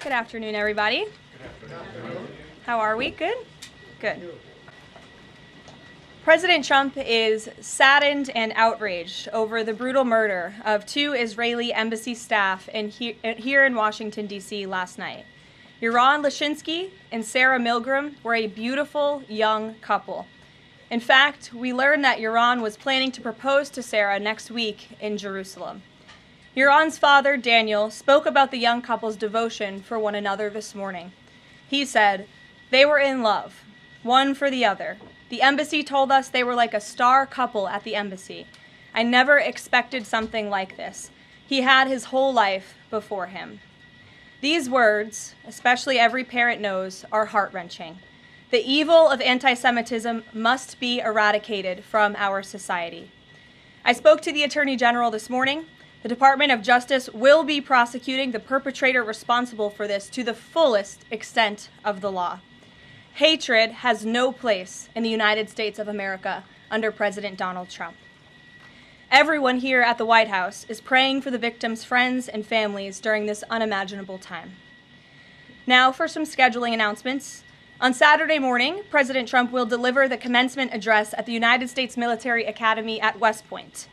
Good afternoon, everybody. Good afternoon. How are we? Good? Good. President Trump is saddened and outraged over the brutal murder of two Israeli embassy staff here in Washington, D.C. last night. Yaron Lashinsky and Sarah Milgram were a beautiful young couple. In fact, we learned that Yaron was planning to propose to Sarah next week in Jerusalem. Yaron's father, Daniel, spoke about the young couple's devotion for one another this morning. He said, "They were in love, one for the other. The embassy told us they were like a star couple at the embassy. I never expected something like this. He had his whole life before him." These words, especially every parent knows, are heart-wrenching. The evil of anti-Semitism must be eradicated from our society. I spoke to the Attorney General this morning. The Department of Justice will be prosecuting the perpetrator responsible for this to the fullest extent of the law. Hatred has no place in the United States of America under President Donald Trump. Everyone here at the White House is praying for the victims' friends and families during this unimaginable time. Now for some scheduling announcements. On Saturday morning, President Trump will deliver the commencement address at the United States Military Academy at West Point.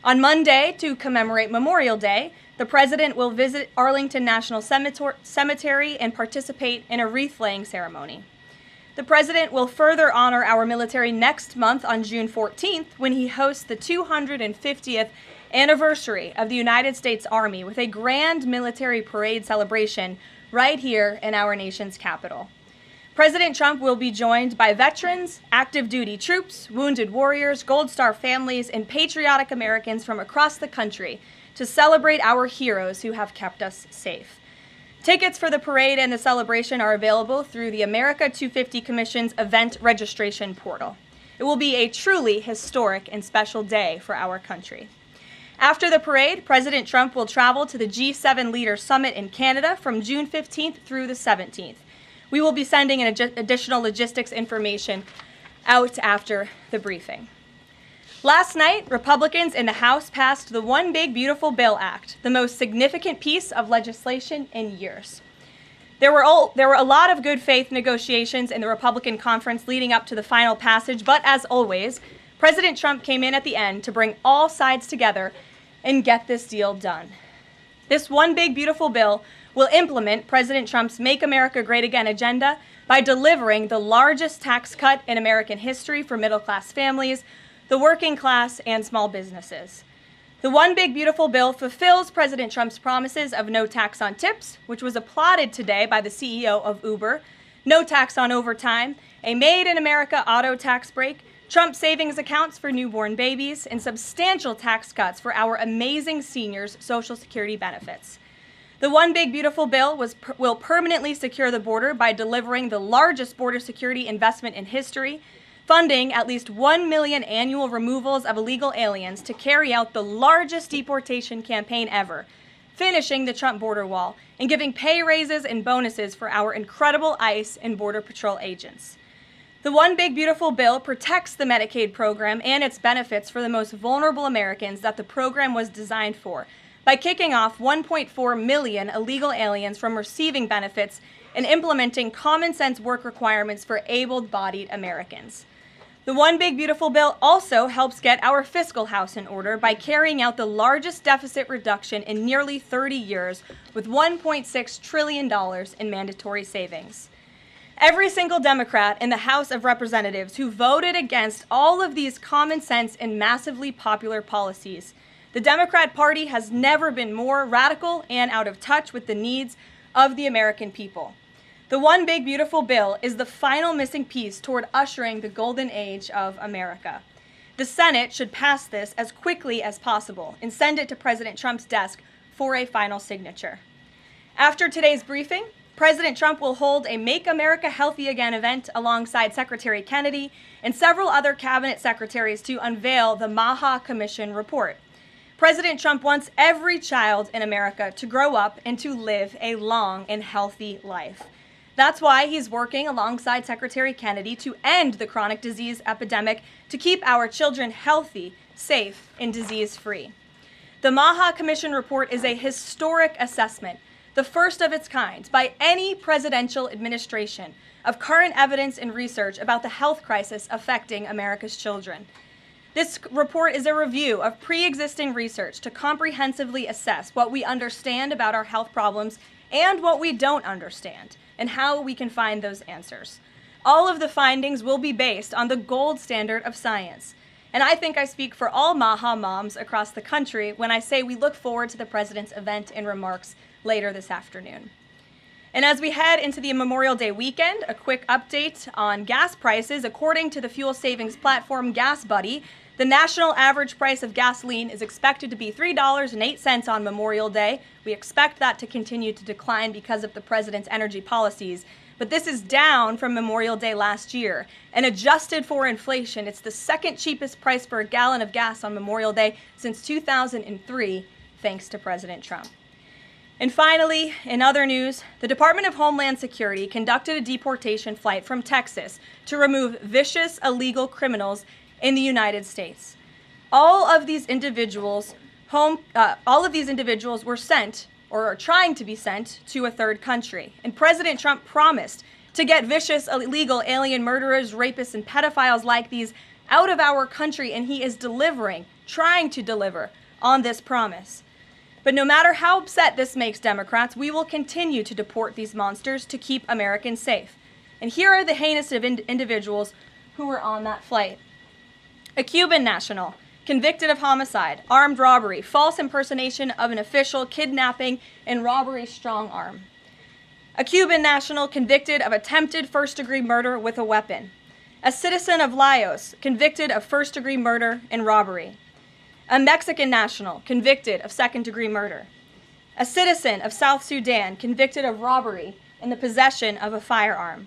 On Monday, to commemorate Memorial Day, the President will visit Arlington National Cemetery and participate in a wreath-laying ceremony. The President will further honor our military next month on June 14th when he hosts the 250th anniversary of the United States Army with a grand military parade celebration right here in our nation's capital. President Trump will be joined by veterans, active duty troops, wounded warriors, Gold Star families, and patriotic Americans from across the country to celebrate our heroes who have kept us safe. Tickets for the parade and the celebration are available through the America 250 Commission's event registration portal. It will be a truly historic and special day for our country. After the parade, President Trump will travel to the G7 Leaders Summit in Canada from June 15th through the 17th. We will be sending additional logistics information out after the briefing. Last night, Republicans in the House passed the One Big Beautiful Bill Act, the most significant piece of legislation in years. There were a lot of good faith negotiations in the Republican conference leading up to the final passage, but as always, President Trump came in at the end to bring all sides together and get this deal done. This One Big Beautiful Bill will implement President Trump's Make America Great Again agenda by delivering the largest tax cut in American history for middle-class families, the working class, and small businesses. The One Big Beautiful Bill fulfills President Trump's promises of no tax on tips, which was applauded today by the CEO of Uber, no tax on overtime, a Made in America auto tax break, Trump savings accounts for newborn babies, and substantial tax cuts for our amazing seniors' Social Security benefits. The One Big Beautiful Bill will permanently secure the border by delivering the largest border security investment in history, funding at least 1 million annual removals of illegal aliens to carry out the largest deportation campaign ever, finishing the Trump border wall, and giving pay raises and bonuses for our incredible ICE and Border Patrol agents. The One Big Beautiful Bill protects the Medicaid program and its benefits for the most vulnerable Americans that the program was designed for, by kicking off 1.4 million illegal aliens from receiving benefits and implementing common sense work requirements for able-bodied Americans. The One Big Beautiful Bill also helps get our fiscal house in order by carrying out the largest deficit reduction in nearly 30 years with $1.6 trillion in mandatory savings. Every single Democrat in the House of Representatives who voted against all of these common sense and massively popular policies. The Democrat Party has never been more radical and out of touch with the needs of the American people. The One Big Beautiful Bill is the final missing piece toward ushering the golden age of America. The Senate should pass this as quickly as possible and send it to President Trump's desk for a final signature. After today's briefing, President Trump will hold a Make America Healthy Again event alongside Secretary Kennedy and several other cabinet secretaries to unveil the Maha Commission report. President Trump wants every child in America to grow up and to live a long and healthy life. That's why he's working alongside Secretary Kennedy to end the chronic disease epidemic to keep our children healthy, safe, and disease-free. The Maha Commission report is a historic assessment the first of its kind by any presidential administration, of current evidence and research about the health crisis affecting America's children. This report is a review of pre-existing research to comprehensively assess what we understand about our health problems and what we don't understand, and how we can find those answers. All of the findings will be based on the gold standard of science. And I think I speak for all MAHA moms across the country when I say we look forward to the president's event and remarks later this afternoon. And as we head into the Memorial Day weekend, a quick update on gas prices. According to the fuel savings platform Gas Buddy, the national average price of gasoline is expected to be $3.08 on Memorial Day. We expect that to continue to decline because of the president's energy policies. But this is down from Memorial Day last year. And adjusted for inflation, it's the second cheapest price for a gallon of gas on Memorial Day since 2003, thanks to President Trump. And finally, in other news, the Department of Homeland Security conducted a deportation flight from Texas to remove vicious illegal criminals in the United States. All of these individuals were sent, or are trying to be sent, to a third country. And President Trump promised to get vicious illegal alien murderers, rapists, and pedophiles like these out of our country, and he is trying to deliver on this promise. But no matter how upset this makes Democrats, we will continue to deport these monsters to keep Americans safe. And here are the heinous of individuals who were on that flight. A Cuban national, convicted of homicide, armed robbery, false impersonation of an official, kidnapping, and robbery strong arm. A Cuban national convicted of attempted first-degree murder with a weapon. A citizen of Laos convicted of first-degree murder and robbery. A Mexican national convicted of second-degree murder. A citizen of South Sudan convicted of robbery and the possession of a firearm.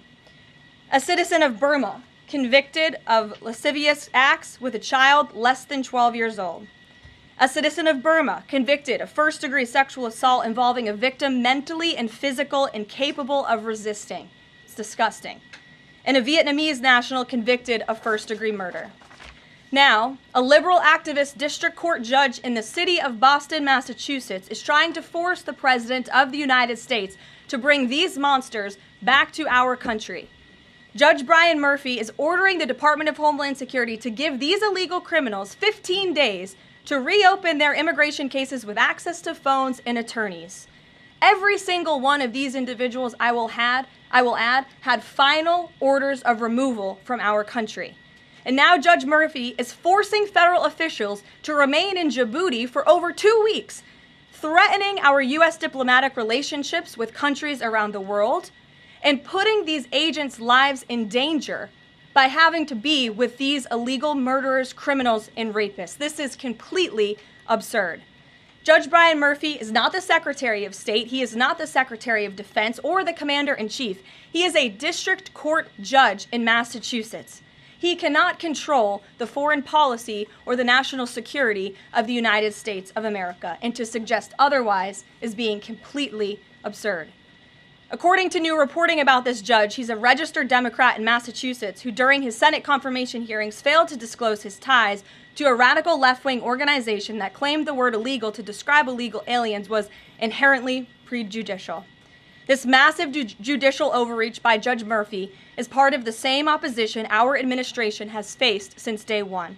A citizen of Burma convicted of lascivious acts with a child less than 12 years old. A citizen of Burma convicted of first-degree sexual assault involving a victim mentally and physically incapable of resisting. It's disgusting. And a Vietnamese national convicted of first-degree murder. Now, a liberal activist district court judge in the city of Boston, Massachusetts, is trying to force the President of the United States to bring these monsters back to our country. Judge Brian Murphy is ordering the Department of Homeland Security to give these illegal criminals 15 days to reopen their immigration cases with access to phones and attorneys. Every single one of these individuals, I will add, had final orders of removal from our country. And now Judge Murphy is forcing federal officials to remain in Djibouti for over 2 weeks, threatening our U.S. diplomatic relationships with countries around the world, and putting these agents' lives in danger by having to be with these illegal murderers, criminals, and rapists. This is completely absurd. Judge Brian Murphy is not the Secretary of State. He is not the Secretary of Defense or the Commander-in-Chief. He is a district court judge in Massachusetts. He cannot control the foreign policy or the national security of the United States of America, and to suggest otherwise is being completely absurd. According to new reporting about this judge, he's a registered Democrat in Massachusetts who during his Senate confirmation hearings failed to disclose his ties to a radical left-wing organization that claimed the word illegal to describe illegal aliens was inherently prejudicial. This massive judicial overreach by Judge Murphy is part of the same opposition our administration has faced since day one.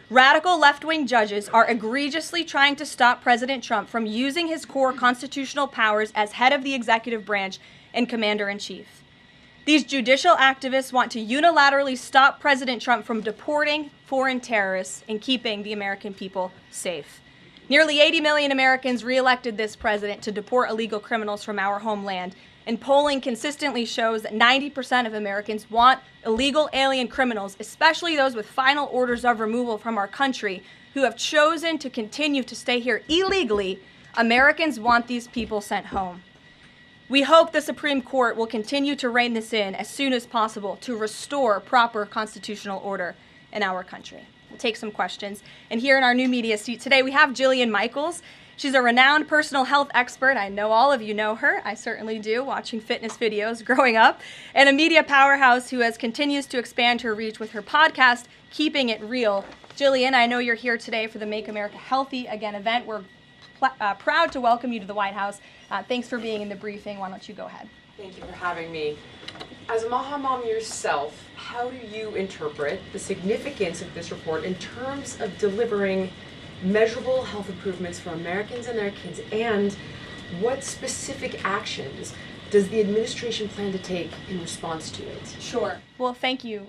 Radical left-wing judges are egregiously trying to stop President Trump from using his core constitutional powers as head of the executive branch and commander-in-chief. These judicial activists want to unilaterally stop President Trump from deporting foreign terrorists and keeping the American people safe. Nearly 80 million Americans re-elected this president to deport illegal criminals from our homeland, and polling consistently shows that 90% of Americans want illegal alien criminals, especially those with final orders of removal from our country, who have chosen to continue to stay here illegally. Americans want these people sent home. We hope the Supreme Court will continue to rein this in as soon as possible to restore proper constitutional order in our country. We'll take some questions. And here in our new media seat today, we have Jillian Michaels. She's a renowned personal health expert. I know all of you know her. I certainly do, watching fitness videos growing up. And a media powerhouse who continues to expand her reach with her podcast, Keeping It Real. Jillian, I know you're here today for the Make America Healthy Again event. We're proud to welcome you to the White House. Thanks for being in the briefing. Why don't you go ahead? Thank you for having me. As a Maha mom yourself, how do you interpret the significance of this report in terms of delivering measurable health improvements for Americans and their kids, and what specific actions does the administration plan to take in response to it? Sure. Well, thank you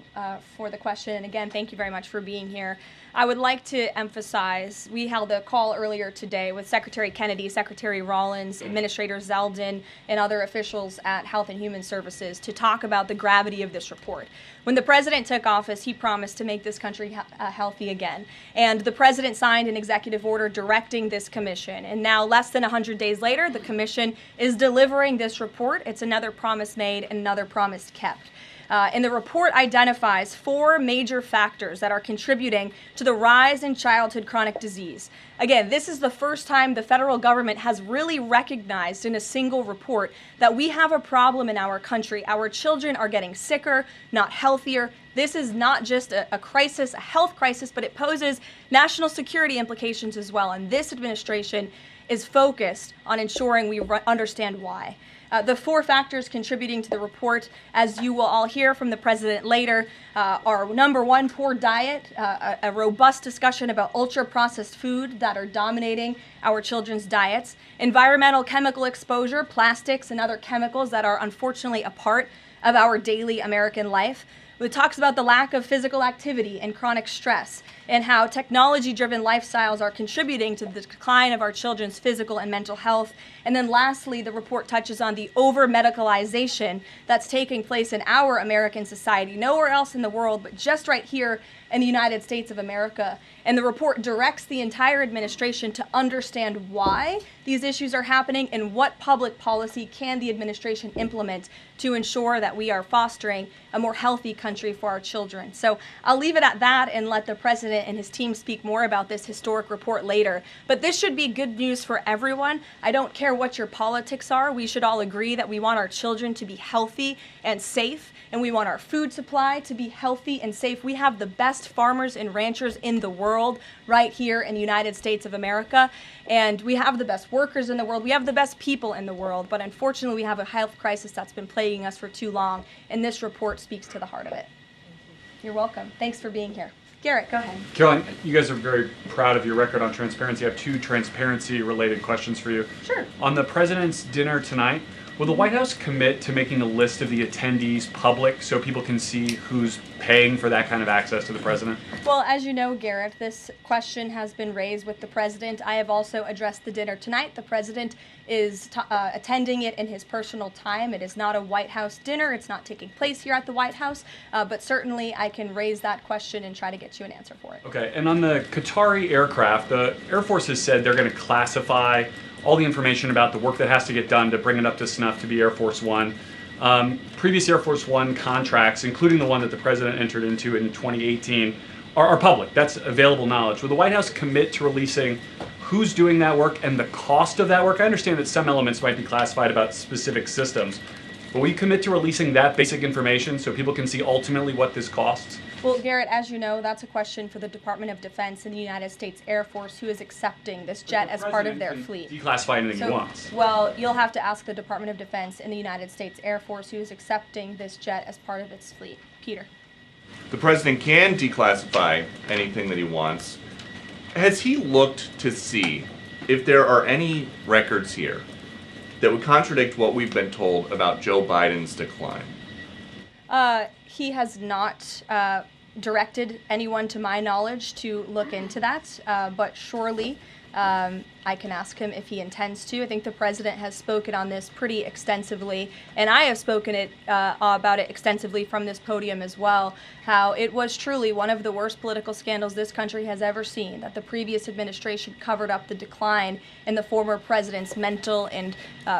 for the question. And again, thank you very much for being here. I would like to emphasize, we held a call earlier today with Secretary Kennedy, Secretary Rollins, Administrator Zeldin, and other officials at Health and Human Services to talk about the gravity of this report. When the president took office, he promised to make this country healthy again. And the president signed an executive order directing this commission. And now, less than 100 days later, the commission is delivering this report. It's another promise made and another promise kept. And the report identifies 4 major factors that are contributing to the rise in childhood chronic disease. Again, this is the first time the federal government has really recognized in a single report that we have a problem in our country. Our children are getting sicker, not healthier. This is not just a crisis, a health crisis, but it poses national security implications as well. And this administration is focused on ensuring we understand why. The 4 factors contributing to the report, as you will all hear from the president later, are number 1, poor diet, a robust discussion about ultra-processed food that are dominating our children's diets, environmental chemical exposure, plastics and other chemicals that are unfortunately a part of our daily American life. It talks about the lack of physical activity and chronic stress, and how technology-driven lifestyles are contributing to the decline of our children's physical and mental health. And then lastly, the report touches on the over-medicalization that's taking place in our American society, nowhere else in the world, but just right here in the United States of America. And the report directs the entire administration to understand why these issues are happening and what public policy can the administration implement to ensure that we are fostering a more healthy country for our children. So I'll leave it at that and let the president and his team speak more about this historic report later. But this should be good news for everyone. I don't care what your politics are. We should all agree that we want our children to be healthy and safe, and we want our food supply to be healthy and safe. We have the best farmers and ranchers in the world right here in the United States of America, and we have the best workers in the world. We have the best people in the world, but unfortunately we have a health crisis that's been plaguing us for too long, and this report speaks to the heart of it. You're welcome. Thanks for being here. Garrett, go ahead. Karoline, you guys are very proud of your record on transparency. I have 2 transparency-related questions for you. Sure. On the president's dinner tonight, will the White House commit to making a list of the attendees public so people can see who's paying for that kind of access to the president? Well, as you know, Garrett, this question has been raised with the president. I have also addressed the dinner tonight. The president is attending it in his personal time. It is not a White House dinner. It's not taking place here at the White House, but certainly I can raise that question and try to get you an answer for it. Okay, and on the Qatari aircraft, the Air Force has said they're going to classify all the information about the work that has to get done to bring it up to snuff to be Air Force One. Previous Air Force One contracts, including the one that the president entered into in 2018, are public. That's available knowledge. Will the White House commit to releasing who's doing that work and the cost of that work? I understand that some elements might be classified about specific systems, but will you commit to releasing that basic information so people can see ultimately what this costs? Well, Garrett, as you know, that's a question for the Department of Defense and the United States Air Force, who is accepting this jet as part of their fleet. Declassify anything he wants. Well, you'll have to ask the Department of Defense and the United States Air Force, who is accepting this jet as part of its fleet. Peter. The president can declassify anything that he wants. Has he looked to see if there are any records here that would contradict what we've been told about Joe Biden's decline? He has not directed anyone, to my knowledge, to look into that, but surely I can ask him if he intends to. I think the president has spoken on this pretty extensively, and I have spoken about it extensively from this podium as well, how it was truly one of the worst political scandals this country has ever seen, that the previous administration covered up the decline in the former president's mental and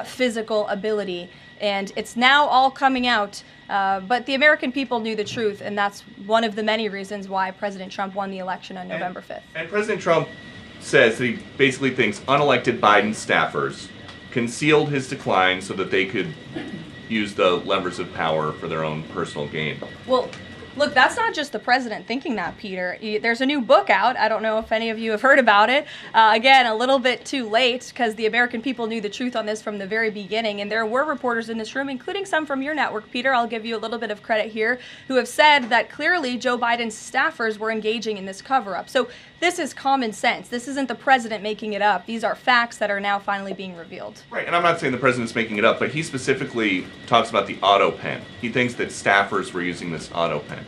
physical ability. And it's now all coming out, but the American people knew the truth, and that's one of the many reasons why President Trump won the election on November 5th. And President Trump says that he basically thinks unelected Biden staffers concealed his decline so that they could use the levers of power for their own personal gain. Well, Look, that's not just the president thinking that, Peter. There's a new book out. I don't know if any of you have heard about it. Again, a little bit too late because the American people knew the truth on this from the very beginning. And there were reporters in this room, including some from your network, Peter, I'll give you a little bit of credit here, who have said that clearly Joe Biden's staffers were engaging in this cover-up. So this is common sense. This isn't the president making it up. These are facts that are now finally being revealed. Right, and I'm not saying the president's making it up, but he specifically talks about the auto pen. He thinks that staffers were using this auto pen.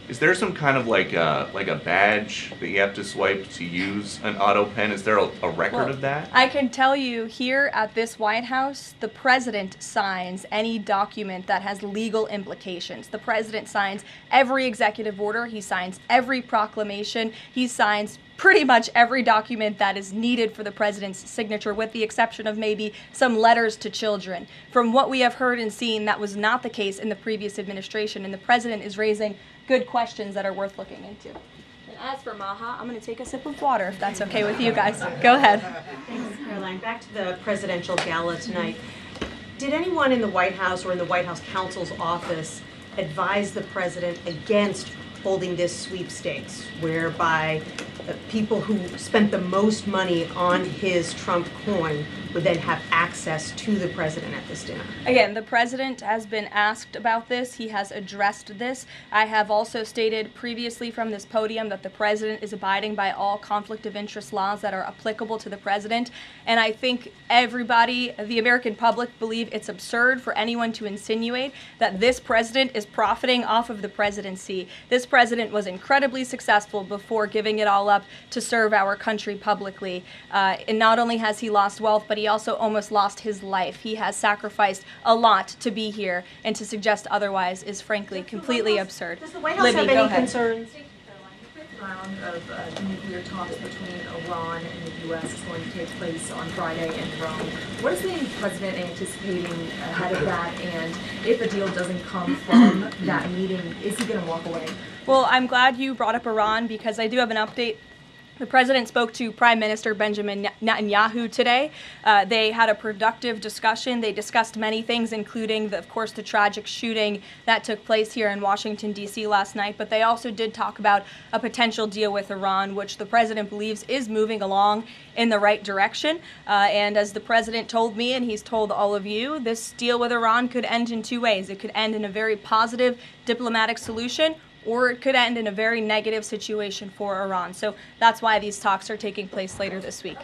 Is there some kind of like a badge that you have to swipe to use an auto pen? Is there a record of that? I can tell you here at this White House, the president signs any document that has legal implications. The president signs every executive order. He signs every proclamation. He signs pretty much every document that is needed for the president's signature, with the exception of maybe some letters to children. From what we have heard and seen, that was not the case in the previous administration, and the president is raising good questions that are worth looking into. And as for Maha, I'm going to take a sip of water, if that's okay with you guys. Go ahead. Thanks, Karoline. Back to the presidential gala tonight. Did anyone in the White House or in the White House counsel's office advise the president against holding this sweepstakes, whereby people who spent the most money on his Trump coin would then have access to the president at this dinner? Again, the president has been asked about this. He has addressed this. I have also stated previously from this podium that the president is abiding by all conflict of interest laws that are applicable to the president. And I think everybody, the American public, believe it's absurd for anyone to insinuate that this president is profiting off of the presidency. This president was incredibly successful before giving it all up to serve our country publicly. And not only has he lost wealth, but he also almost lost his life. He has sacrificed a lot to be here, and to suggest otherwise is frankly completely absurd. Does the White House Libby, have go any ahead. concerns? Thank you, Caroline. The fifth round of nuclear talks between Iran and the U.S. is going to take place on Friday in Rome. What is the president anticipating ahead of that? And if a deal doesn't come from that meeting, is he going to walk away? Well, I'm glad you brought up Iran, because I do have an update. The president spoke to Prime Minister Benjamin Netanyahu today. They had a productive discussion. They discussed many things, including, of course, the tragic shooting that took place here in Washington, D.C. last night. But they also did talk about a potential deal with Iran, which the president believes is moving along in the right direction. And as the president told me, and he's told all of you, this deal with Iran could end in two ways. It could end in a very positive diplomatic solution, or it could end in a very negative situation for Iran. So that's why these talks are taking place later this week.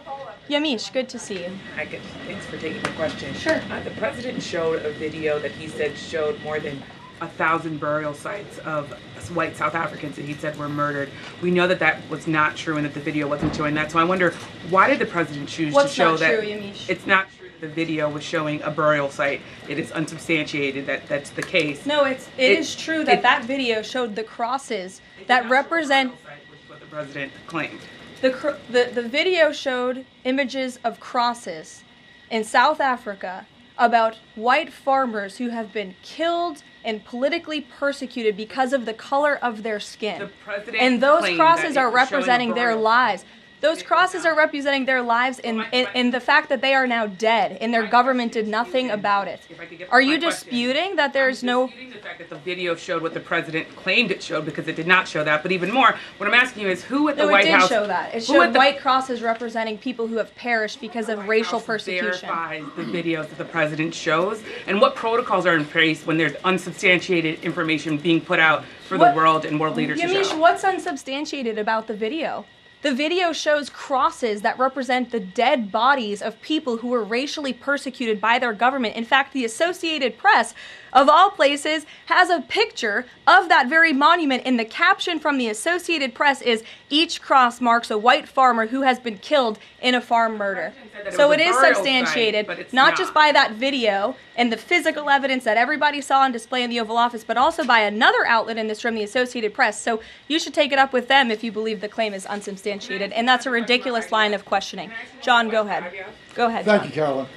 Yamish, good to see you. Hi, good. Thanks for taking the question. Sure. The president showed a video that he said showed more than 1,000 burial sites of white South Africans that he said were murdered. We know that that was not true and that the video wasn't showing that. So I wonder, why did the president choose to show that? What's not true, Yamish? It's not true. The video was showing a burial site. It is unsubstantiated that that's the case. No, it is true that that video showed the crosses that represent. Which is what the president claimed. The video showed images of crosses in South Africa about white farmers who have been killed and politically persecuted because of the color of their skin. The president And those claimed crosses that it are was showing a representing their burial lives. site. Those crosses are representing their lives in the fact that they are now dead, and their government did nothing about it. Are you disputing that there's no... I'm disputing the fact that the video showed what the president claimed it showed, because it did not show that. But even more, what I'm asking you is who at the No, it White did House... show that. It who at showed the white crosses representing people who have perished because of racial House persecution. verifies the videos that the president shows, and what protocols are in place when there's unsubstantiated information being put out for the world and world leaders to Yamish, show? what's unsubstantiated about the video? The video shows crosses that represent the dead bodies of people who were racially persecuted by their government. In fact, the Associated Press, of all places, has a picture of that very monument, and the caption from the Associated Press is, "Each cross marks a white farmer who has been killed in a farm murder." So it is substantiated, but it's not just by that video and the physical evidence that everybody saw on display in the Oval Office, but also by another outlet in this room, the Associated Press. So you should take it up with them if you believe the claim is unsubstantiated, and that's a ridiculous line of questioning. John, go ahead. Go ahead, Thank John. you, Caroline.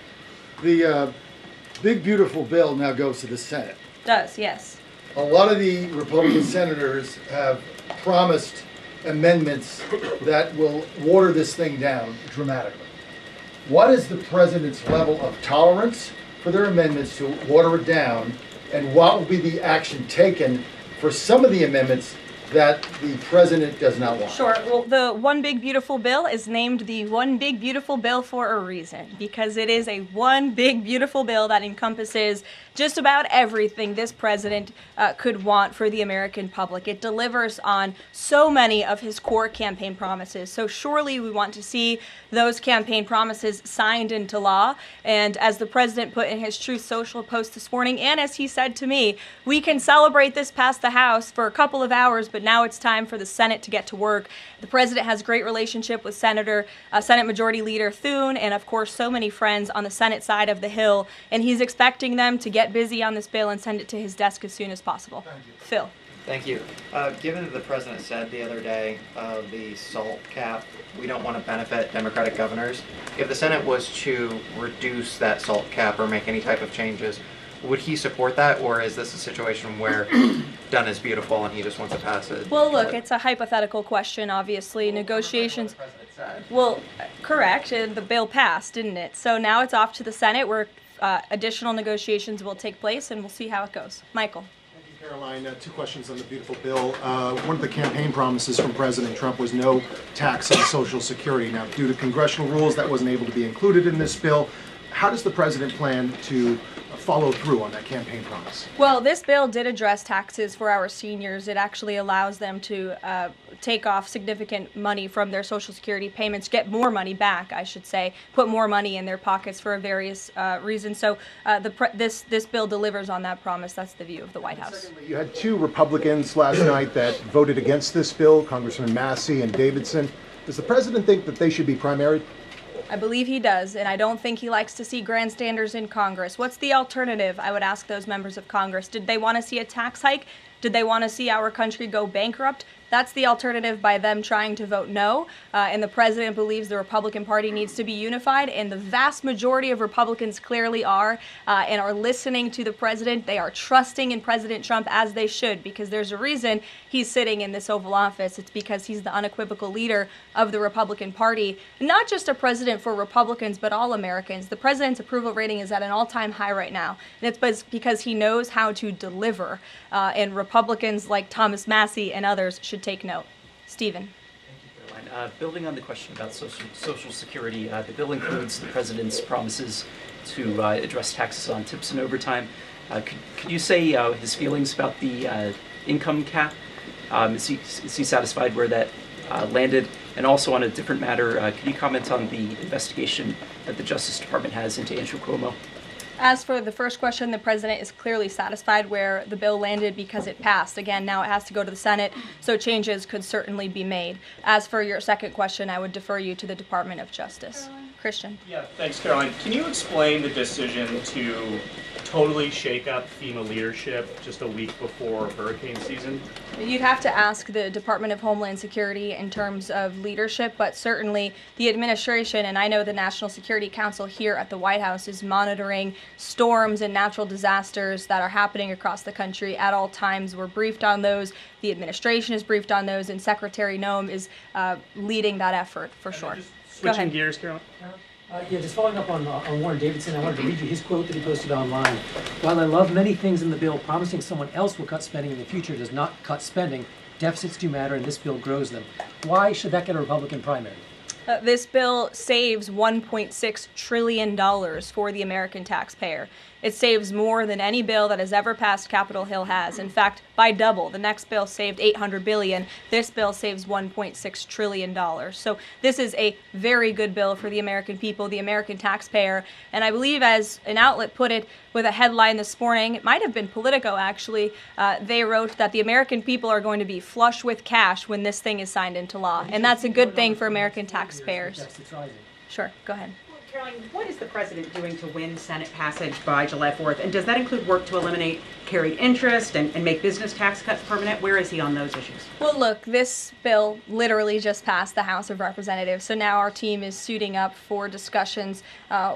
The big, beautiful bill now goes to the Senate. Does, yes. A lot of the Republican senators have promised amendments that will water this thing down dramatically. What is the president's level of tolerance for their amendments to water it down, and what will be the action taken for some of the amendments that the president does not want? Sure. Well, the One Big Beautiful Bill is named the One Big Beautiful Bill for a reason, because it is a one big beautiful bill that encompasses just about everything this president could want for the American public. It delivers on so many of his core campaign promises. So surely we want to see those campaign promises signed into law. And as the president put in his Truth Social post this morning, and as he said to me, we can celebrate this past the House for a couple of hours, but now it's time for the Senate to get to work. The president has a great relationship with Senate Majority Leader Thune, and of course so many friends on the Senate side of the Hill, and he's expecting them to get busy on this bill and send it to his desk as soon as possible. Phil. Thank you. Given that the president said the other day the SALT cap, we don't want to benefit Democratic governors, if the Senate was to reduce that SALT cap or make any type of changes, would he support that, or is this a situation where done is beautiful and he just wants to pass it? Well, look, it's a hypothetical question, obviously. Negotiations. Well, correct, and the bill passed, didn't it? So now it's off to the Senate where additional negotiations will take place, and we'll see how it goes. Michael. Thank you, Caroline. Two questions on the beautiful bill. One of the campaign promises from President Trump was no tax on Social Security. Now, due to congressional rules, that wasn't able to be included in this bill. How does the president plan to follow through on that campaign promise? Well, this bill did address taxes for our seniors. It actually allows them to take off significant money from their Social Security payments, get more money back, I should say, put more money in their pockets for various reasons. So this bill delivers on that promise. That's the view of the White House. Secondly, you had two Republicans last night that voted against this bill, Congressman Massey and Davidson. Does the president think that they should be primaried? I believe he does, and I don't think he likes to see grandstanders in Congress. What's the alternative? I would ask those members of Congress. Did they want to see a tax hike? Did they want to see our country go bankrupt? That's the alternative by them trying to vote no. And the president believes the Republican Party needs to be unified, and the vast majority of Republicans clearly are and are listening to the president. They are trusting in President Trump, as they should, because there's a reason he's sitting in this Oval Office. It's because he's the unequivocal leader of the Republican Party. Not just a president for Republicans, but all Americans. The president's approval rating is at an all-time high right now, and it's because he knows how to deliver. And Republicans like Thomas Massey and others should take note. Stephen. Thank you, Caroline. Building on the question about Social Security, the bill includes the president's promises to address taxes on tips and overtime. Could you say his feelings about the income cap? Is he satisfied where that landed? And also on a different matter, can you comment on the investigation that the Justice Department has into Andrew Cuomo? As for the first question, the president is clearly satisfied where the bill landed because it passed. Again, now it has to go to the Senate, so changes could certainly be made. As for your second question, I would defer you to the Department of Justice. Christian. Yeah, thanks, Caroline. Can you explain the decision to totally shake up FEMA leadership just a week before hurricane season? You'd have to ask the Department of Homeland Security in terms of leadership, but certainly the administration, and I know the National Security Council here at the White House is monitoring storms and natural disasters that are happening across the country at all times. We're briefed on those. The administration is briefed on those, and Secretary Noem is leading that effort for sure. Switching gears, Caroline. Yeah, just following up on Warren Davidson, I wanted to read you his quote that he posted online. While I love many things in the bill, promising someone else will cut spending in the future does not cut spending. Deficits do matter, and this bill grows them. Why should that get a Republican primary? This bill saves $1.6 trillion for the American taxpayer. It saves more than any bill that has ever passed Capitol Hill has. In fact, by double. The next bill saved $800 billion. This bill saves $1.6 trillion. So this is a very good bill for the American people, the American taxpayer. And I believe, as an outlet put it with a headline this morning, it might have been Politico actually, they wrote that the American people are going to be flush with cash when this thing is signed into law. And that's a good thing for American taxpayers. Sure, go ahead. Caroline, what is the president doing to win Senate passage by July 4th? And does that include work to eliminate carried interest and make business tax cuts permanent? Where is he on those issues? Well, look, this bill literally just passed the House of Representatives. So now our team is suiting up for discussions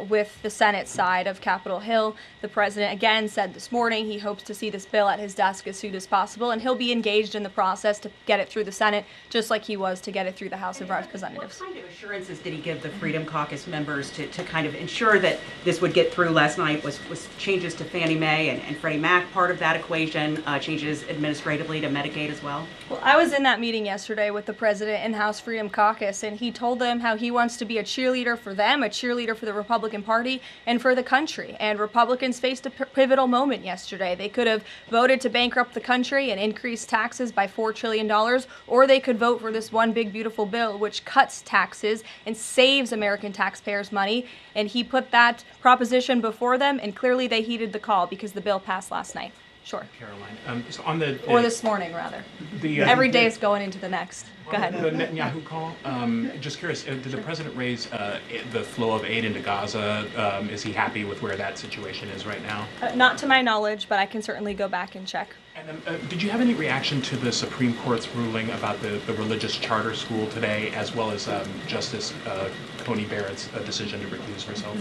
with the Senate side of Capitol Hill. The president, again, said this morning he hopes to see this bill at his desk as soon as possible, and he'll be engaged in the process to get it through the Senate, just like he was to get it through the House of Representatives. What kind of assurances did he give the Freedom Caucus members to to kind of ensure that this would get through last night was changes to Fannie Mae and Freddie Mac part of that equation, changes administratively to Medicaid as well? Well, I was in that meeting yesterday with the president and House Freedom Caucus, and he told them how he wants to be a cheerleader for them, a cheerleader for the Republican Party, and for the country. And Republicans faced a pivotal moment yesterday. They could have voted to bankrupt the country and increase taxes by $4 trillion, or they could vote for this one big, beautiful bill which cuts taxes and saves American taxpayers money. And he put that proposition before them, and clearly they heeded the call because the bill passed last night. Sure. Karoline, so on the or this morning, rather. Every day is going into the next. Go ahead. The Netanyahu call. Just curious, did the president raise the flow of aid into Gaza? Is he happy with where that situation is right now? Not to my knowledge, but I can certainly go back and check. And then, did you have any reaction to the Supreme Court's ruling about the religious charter school today, as well as Justice Coney Barrett's decision to recuse herself?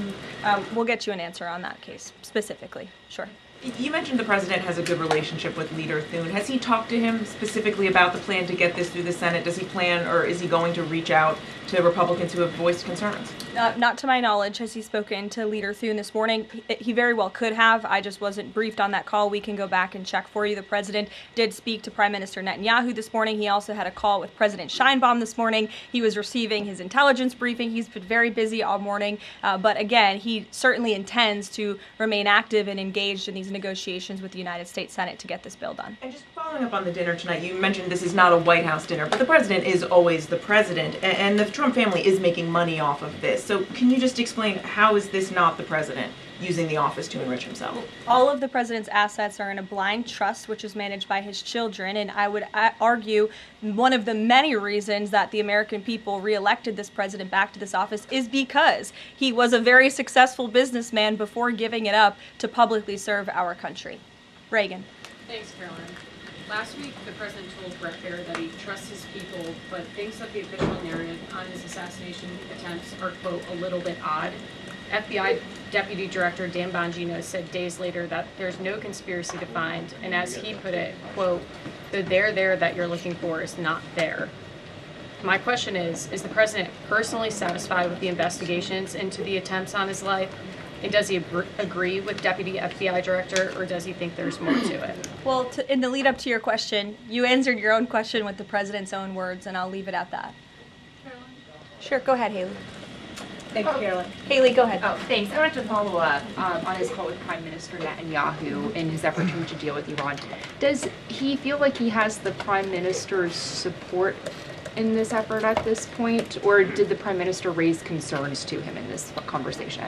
We'll get you an answer on that case specifically. Sure. You mentioned the president has a good relationship with Leader Thune. Has he talked to him specifically about the plan to get this through the Senate? Does he plan, or is he going to reach out to Republicans who have voiced concerns? Not to my knowledge has he spoken to Leader Thune this morning. He very well could have. I just wasn't briefed on that call. We can go back and check for you. The president did speak to Prime Minister Netanyahu this morning. He also had a call with President Sheinbaum this morning. He was receiving his intelligence briefing. He's been very busy all morning. But again, he certainly intends to remain active and engaged in these negotiations with the United States Senate to get this bill done. And just following up on the dinner tonight, you mentioned this is not a White House dinner, but the president is always the president, and the Trump family is making money off of this. So can you just explain, how is this not the president using the office to enrich himself? All of the president's assets are in a blind trust, which is managed by his children, and I would argue one of the many reasons that the American people reelected this president back to this office is because he was a very successful businessman before giving it up to publicly serve our country. Reagan. Thanks, Caroline. Last week, the president told Brett Baer that he trusts his people, but thinks that the official narrative on his assassination attempts are, quote, a little bit odd. FBI Deputy Director Dan Bongino said days later that there's no conspiracy to find, and as he put it, quote, the there that you're looking for is not there. My question is the president personally satisfied with the investigations into the attempts on his life? And does he agree with Deputy FBI Director, or does he think there's more to it? Well, in the lead up to your question, you answered your own question with the president's own words, and I'll leave it at that. Sure, go ahead, Haley. Thank you, Caroline. Haley, go ahead. Oh, thanks. I wanted to follow up on his call with Prime Minister Netanyahu in his effort to reach a deal with Iran. Does he feel like he has the Prime Minister's support in this effort at this point, or did the Prime Minister raise concerns to him in this conversation?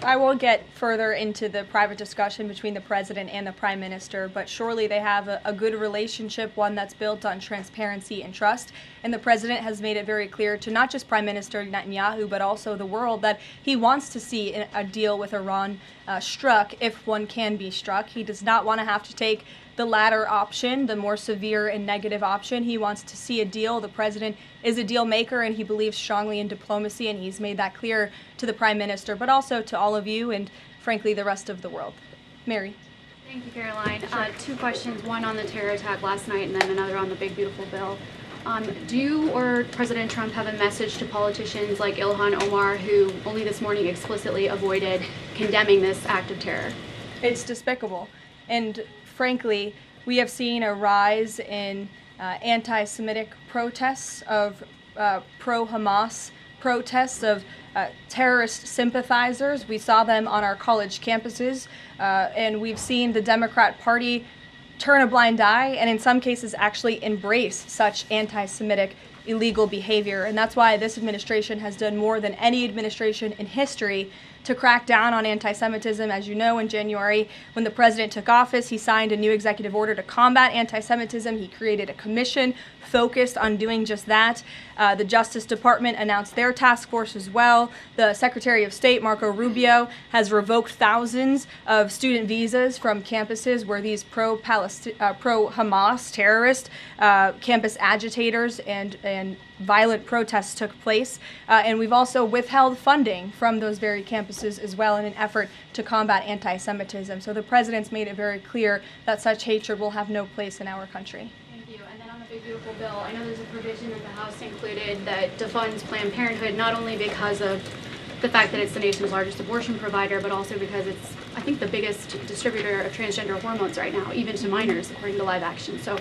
I won't get further into the private discussion between the president and the Prime Minister, but surely they have a good relationship, one that's built on transparency and trust. And the president has made it very clear to not just Prime Minister Netanyahu, but also the world, that he wants to see a deal with Iran struck if one can be struck. He does not want to have to take the latter option, the more severe and negative option. He wants to see a deal. The president is a deal maker, and he believes strongly in diplomacy, and he's made that clear to the Prime Minister, but also to all of you and, frankly, the rest of the world. Mary. Thank you, Caroline. Two questions, one on the terror attack last night and then another on the big, beautiful bill. Do you or President Trump have a message to politicians like Ilhan Omar, who only this morning explicitly avoided condemning this act of terror? It's despicable. And frankly, we have seen a rise in anti-Semitic protests, of pro-Hamas protests, of terrorist sympathizers. We saw them on our college campuses, and we've seen the Democrat Party turn a blind eye and in some cases actually embrace such anti-Semitic illegal behavior. And that's why this administration has done more than any administration in history to crack down on anti-Semitism. As you know, in January, when the president took office, he signed a new executive order to combat anti-Semitism. He created a commission focused on doing just that. The Justice Department announced their task force as well. The Secretary of State, Marco Rubio, has revoked thousands of student visas from campuses where these pro-Hamas terrorist campus agitators and violent protests took place. And we've also withheld funding from those very campuses as well in an effort to combat anti-Semitism. So the president's made it very clear that such hatred will have no place in our country. Thank you. And then on the big, beautiful bill, I know there's a provision that the House included that defunds Planned Parenthood, not only because of the fact that it's the nation's largest abortion provider, but also because it's, I think, the biggest distributor of transgender hormones right now, even to minors, according to Live Action. So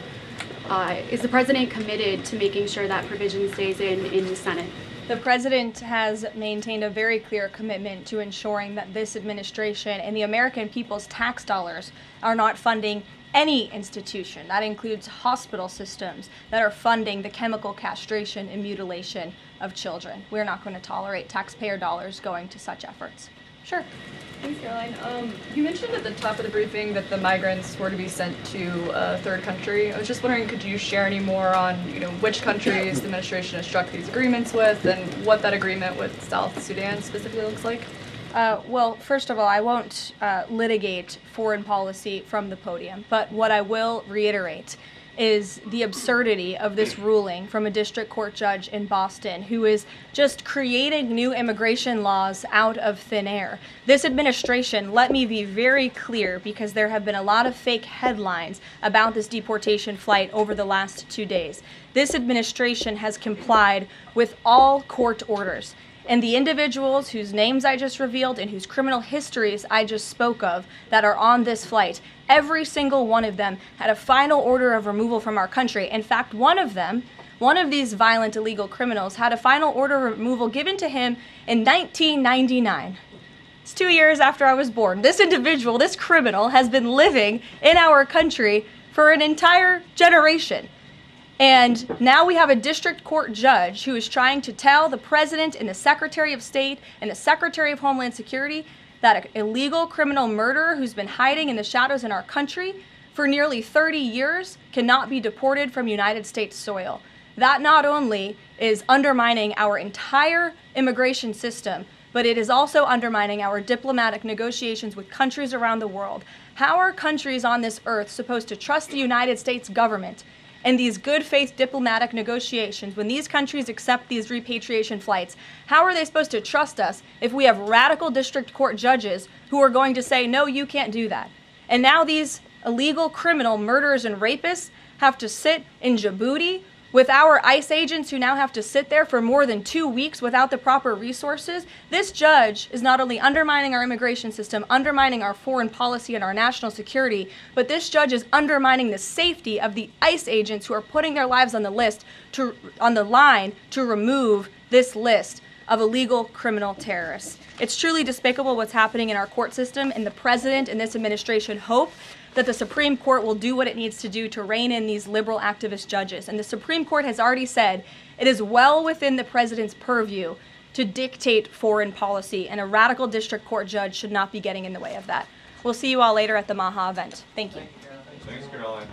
is the president committed to making sure that provision stays in the Senate? The president has maintained a very clear commitment to ensuring that this administration and the American people's tax dollars are not funding any institution. That includes hospital systems that are funding the chemical castration and mutilation of children. We're not going to tolerate taxpayer dollars going to such efforts. Sure. Thanks, Caroline. You mentioned at the top of the briefing that the migrants were to be sent to a third country. I was just wondering, could you share any more on, which countries the administration has struck these agreements with, and what that agreement with South Sudan specifically looks like? Well, first of all, I won't litigate foreign policy from the podium, but what I will reiterate is the absurdity of this ruling from a district court judge in Boston who is just creating new immigration laws out of thin air. This administration, let me be very clear, because there have been a lot of fake headlines about this deportation flight over the last 2 days. This administration has complied with all court orders. And the individuals whose names I just revealed and whose criminal histories I just spoke of that are on this flight, every single one of them had a final order of removal from our country. In fact, one of these violent illegal criminals had a final order of removal given to him in 1999. It's 2 years after I was born. This individual, this criminal, has been living in our country for an entire generation. And now we have a district court judge who is trying to tell the president and the Secretary of State and the Secretary of Homeland Security that an illegal criminal murderer who's been hiding in the shadows in our country for nearly 30 years cannot be deported from United States soil. That not only is undermining our entire immigration system, but it is also undermining our diplomatic negotiations with countries around the world. How are countries on this earth supposed to trust the United States government in these good faith diplomatic negotiations when these countries accept these repatriation flights? How are they supposed to trust us if we have radical district court judges who are going to say, no, you can't do that? And now these illegal criminal murderers and rapists have to sit in Djibouti with our ICE agents who now have to sit there for more than 2 weeks without the proper resources. This judge is not only undermining our immigration system, undermining our foreign policy and our national security, but this judge is undermining the safety of the ICE agents who are putting their lives on the line to remove this list of illegal criminal terrorists. It's truly despicable what's happening in our court system, and the president and this administration hope that the Supreme Court will do what it needs to do to rein in these liberal activist judges. And the Supreme Court has already said it is well within the president's purview to dictate foreign policy, and a radical district court judge should not be getting in the way of that. We'll see you all later at the Maha event. Thank you. Thanks, Caroline.